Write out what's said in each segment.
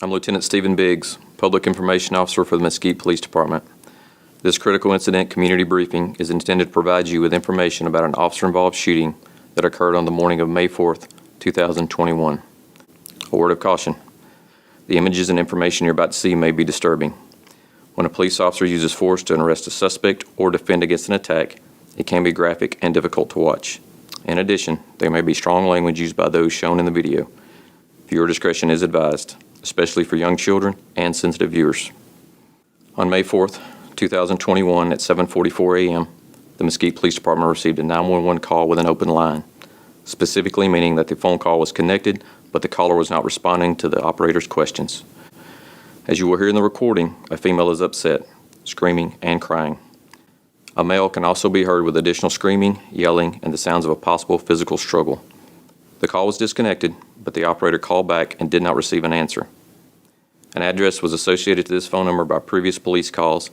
I'm Lieutenant Stephen Biggs, Public Information Officer for the Mesquite Police Department. This critical incident community briefing is intended to provide you with information about an officer-involved shooting that occurred on the morning of May 4th, 2021. A word of caution. The images and information you're about to see may be disturbing. When a police officer uses force to arrest a suspect or defend against an attack, it can be graphic and difficult to watch. In addition, there may be strong language used by those shown in the video. Viewer discretion is advised, especially for young children and sensitive viewers. On May 4th, 2021 at 7:44 a.m., the Mesquite Police Department received a 911 call with an open line, specifically meaning that the phone call was connected, but the caller was not responding to the operator's questions. As you will hear in the recording, a female is upset, screaming and crying. A male can also be heard with additional screaming, yelling, and the sounds of a possible physical struggle. The call was disconnected, but the operator called back and did not receive an answer. An address was associated to this phone number by previous police calls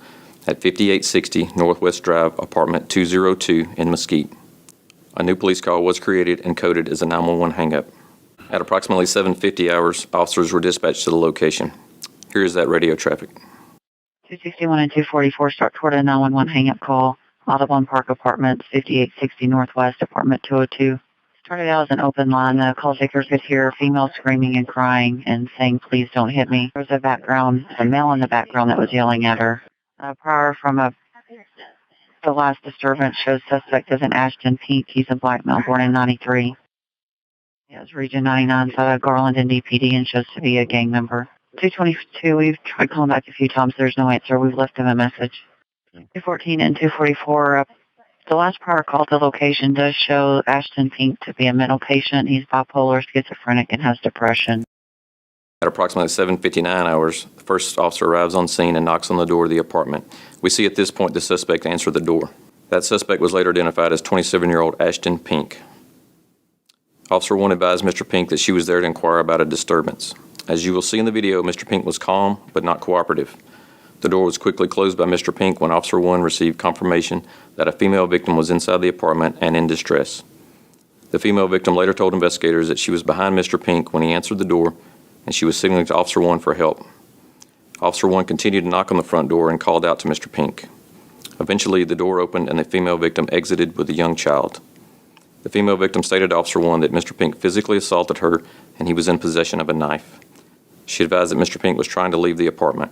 at 5860 Northwest Drive, Apartment 202 in Mesquite. A new police call was created and coded as a 911 hang-up. At approximately 7:50 hours, officers were dispatched to the location. Here is that radio traffic. 261 and 244 start toward a 911 hang-up call. Audubon Park Apartments, 5860 Northwest, Apartment 202. Started out as an open line. The call takers could hear a female screaming and crying and saying, "Please don't hit me." There was a male in the background that was yelling at her. The last disturbance shows suspect as an Ashton Pink. He's a black male born in 93. He has Region 99 Garland and DPD and shows to be a gang member. 222, we've tried calling back a few times. There's no answer. We've left him a message. 214 and 244, the last prior call to location does show Ashton Pink to be a mental patient. He's bipolar, schizophrenic, and has depression. At approximately 7:59 hours, the first officer arrives on scene and knocks on the door of the apartment. We see at this point the suspect answer the door. That suspect was later identified as 27-year-old Ashton Pink. Officer 1 advised Mr. Pink that she was there to inquire about a disturbance. As you will see in the video, Mr. Pink was calm but not cooperative. The door was quickly closed by Mr. Pink when Officer 1 received confirmation that a female victim was inside the apartment and in distress. The female victim later told investigators that she was behind Mr. Pink when he answered the door, and she was signaling to Officer 1 for help. Officer 1 continued to knock on the front door and called out to Mr. Pink. Eventually, the door opened and the female victim exited with a young child. The female victim stated to Officer 1 that Mr. Pink physically assaulted her and he was in possession of a knife. She advised that Mr. Pink was trying to leave the apartment.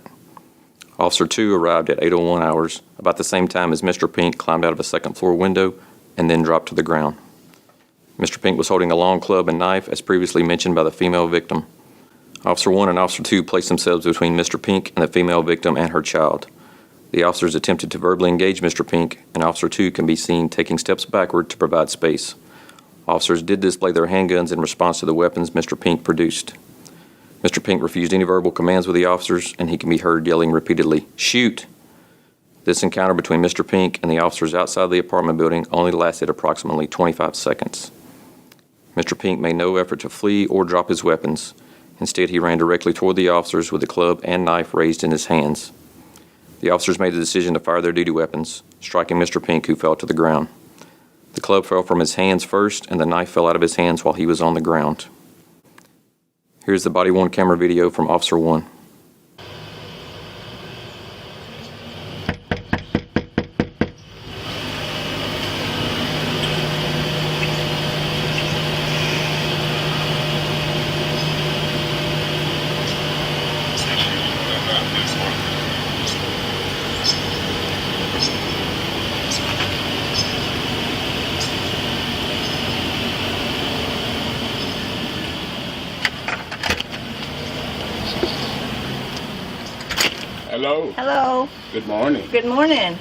Officer 2 arrived at 8:01 hours, about the same time as Mr. Pink climbed out of a second-floor window and then dropped to the ground. Mr. Pink was holding a long club and knife, as previously mentioned by the female victim. Officer 1 and Officer 2 placed themselves between Mr. Pink and the female victim and her child. The officers attempted to verbally engage Mr. Pink, and Officer 2 can be seen taking steps backward to provide space. Officers did display their handguns in response to the weapons Mr. Pink produced. Mr. Pink refused any verbal commands with the officers, and he can be heard yelling repeatedly, "Shoot!" This encounter between Mr. Pink and the officers outside the apartment building only lasted approximately 25 seconds. Mr. Pink made no effort to flee or drop his weapons. Instead, he ran directly toward the officers with the club and knife raised in his hands. The officers made the decision to fire their duty weapons, striking Mr. Pink, who fell to the ground. The club fell from his hands first, and the knife fell out of his hands while he was on the ground. Here's the body-worn camera video from Officer 1. Hello. Hello. Good morning. Good morning.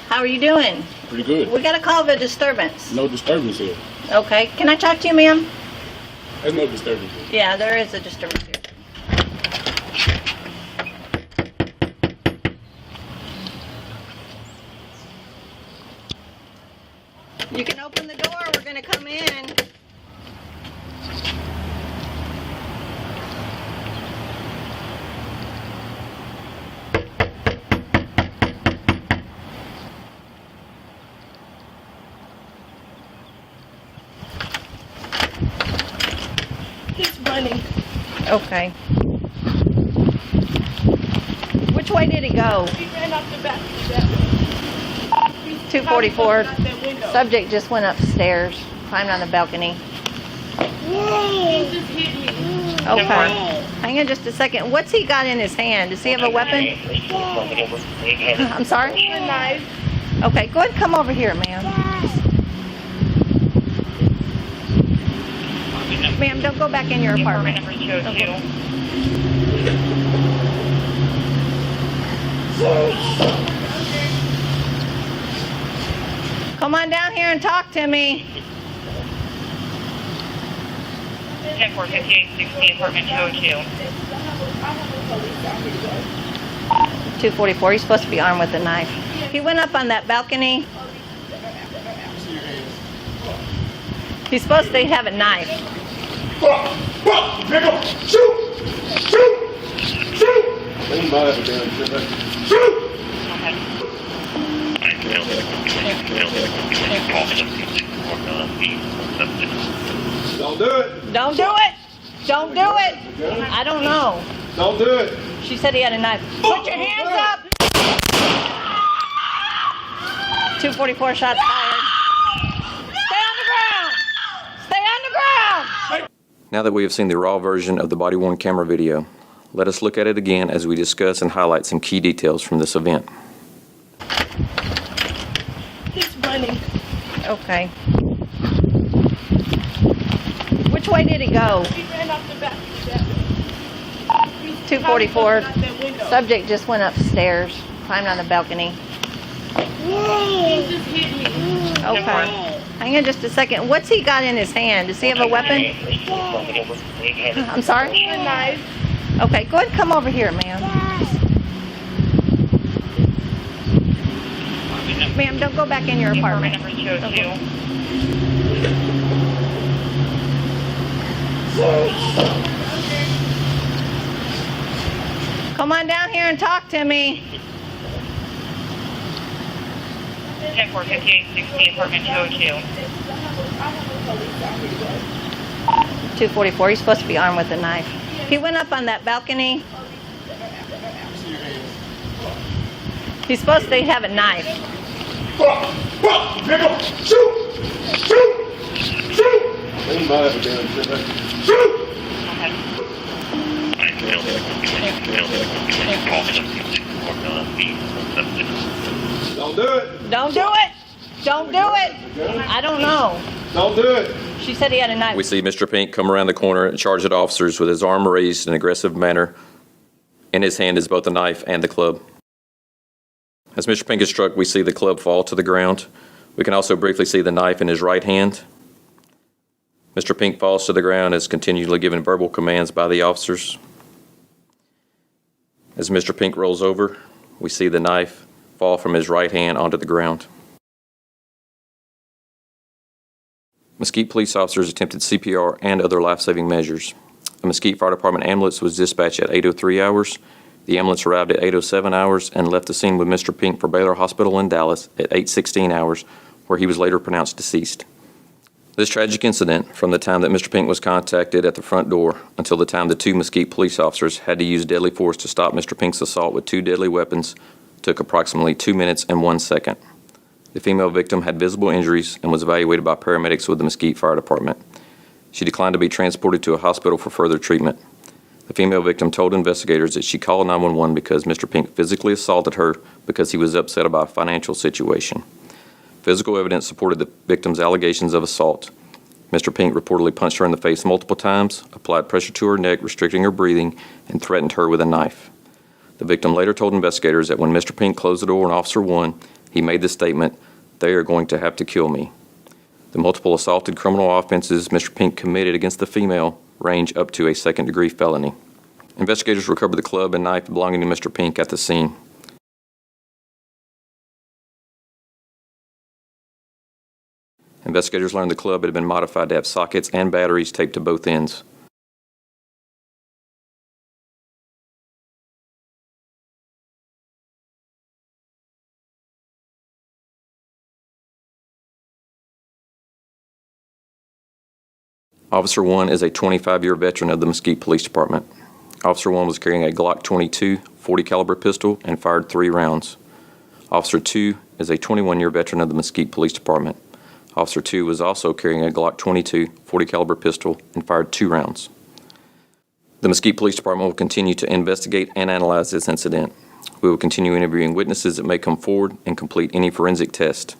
How are you doing? Pretty good. We got a call of a disturbance. No disturbance here. Okay. Can I talk to you, ma'am? There's no disturbance here. Yeah, there is a disturbance here. You can open the door. We're going to come in. He's running. Okay. Which way did he go? He ran out the back of that. 244. Out that window. Subject just went upstairs, climbed on the balcony. He just hit me. Okay. Hang on just a second. What's he got in his hand? Does he have a weapon? I'm sorry? A knife. Okay, go ahead and come over here, ma'am. Ma'am, don't go back in your apartment. Come on down here and talk to me. 10-4-58-60, apartment 202. 244, he's supposed to be armed with a knife. He went up on that balcony. He's supposed to have a knife. Don't do it. Don't do it! Don't do it! I don't know. Don't do it. She said he had a knife. Put your hands up! 244 shots fired. Stay on the ground! Stay on the ground! Now that we have seen the raw version of the body-worn camera video, let us look at it again as we discuss and highlight some key details from this event. He's running. Okay. Which way did he go? He ran out the back of that. 244. Out that window. Subject just went upstairs, climbed on the balcony. He just hit me. Okay. Hang on just a second. What's he got in his hand? Does he have a weapon? I'm sorry? A knife. Okay, go ahead and come over here, ma'am. Ma'am, don't go back in your apartment. Number 202. Come on down here and talk to me. 10-4-58-60, apartment 202. 244, he's supposed to be armed with a knife. He went up on that balcony. He's supposed to have a knife. Don't do it. Don't do it! Don't do it! I don't know. Don't do it. She said he had a knife. We see Mr. Pink come around the corner and charge at officers with his arm raised in an aggressive manner. In his hand is both a knife and the club. As Mr. Pink is struck, we see the club fall to the ground. We can also briefly see the knife in his right hand. Mr. Pink falls to the ground as continually given verbal commands by the officers. As Mr. Pink rolls over, we see the knife fall from his right hand onto the ground. Mesquite police officers attempted CPR and other life-saving measures. A Mesquite Fire Department ambulance was dispatched at 8:03 hours. The ambulance arrived at 8:07 hours and left the scene with Mr. Pink for Baylor Hospital in Dallas at 8:16 hours, where he was later pronounced deceased. This tragic incident, from the time that Mr. Pink was contacted at the front door until the time the two Mesquite police officers had to use deadly force to stop Mr. Pink's assault with two deadly weapons, took approximately 2 minutes and 1 second. The female victim had visible injuries and was evaluated by paramedics with the Mesquite Fire Department. She declined to be transported to a hospital for further treatment. The female victim told investigators that she called 911 because Mr. Pink physically assaulted her because he was upset about a financial situation. Physical evidence supported the victim's allegations of assault. Mr. Pink reportedly punched her in the face multiple times, applied pressure to her neck, restricting her breathing, and threatened her with a knife. The victim later told investigators that when Mr. Pink closed the door on Officer 1, he made the statement, "They are going to have to kill me." The multiple assaulted criminal offenses Mr. Pink committed against the female range up to a second-degree felony. Investigators recovered the club and knife belonging to Mr. Pink at the scene. Investigators learned the club had been modified to have sockets and batteries taped to both ends. Officer 1 is a 25-year veteran of the Mesquite Police Department. Officer 1 was carrying a Glock 22 .40 caliber pistol and fired 3 rounds. Officer 2 is a 21-year veteran of the Mesquite Police Department. Officer 2 was also carrying a Glock 22 .40 caliber pistol and fired 2 rounds. The Mesquite Police Department will continue to investigate and analyze this incident. We will continue interviewing witnesses that may come forward and complete any forensic test.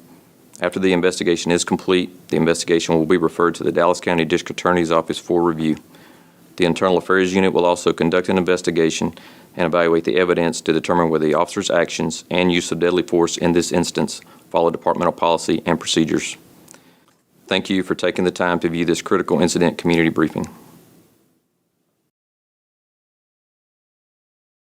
After the investigation is complete, the investigation will be referred to the Dallas County District Attorney's Office for review. The Internal Affairs Unit will also conduct an investigation and evaluate the evidence to determine whether the officer's actions and use of deadly force in this instance follow departmental policy and procedures. Thank you for taking the time to view this critical incident community briefing.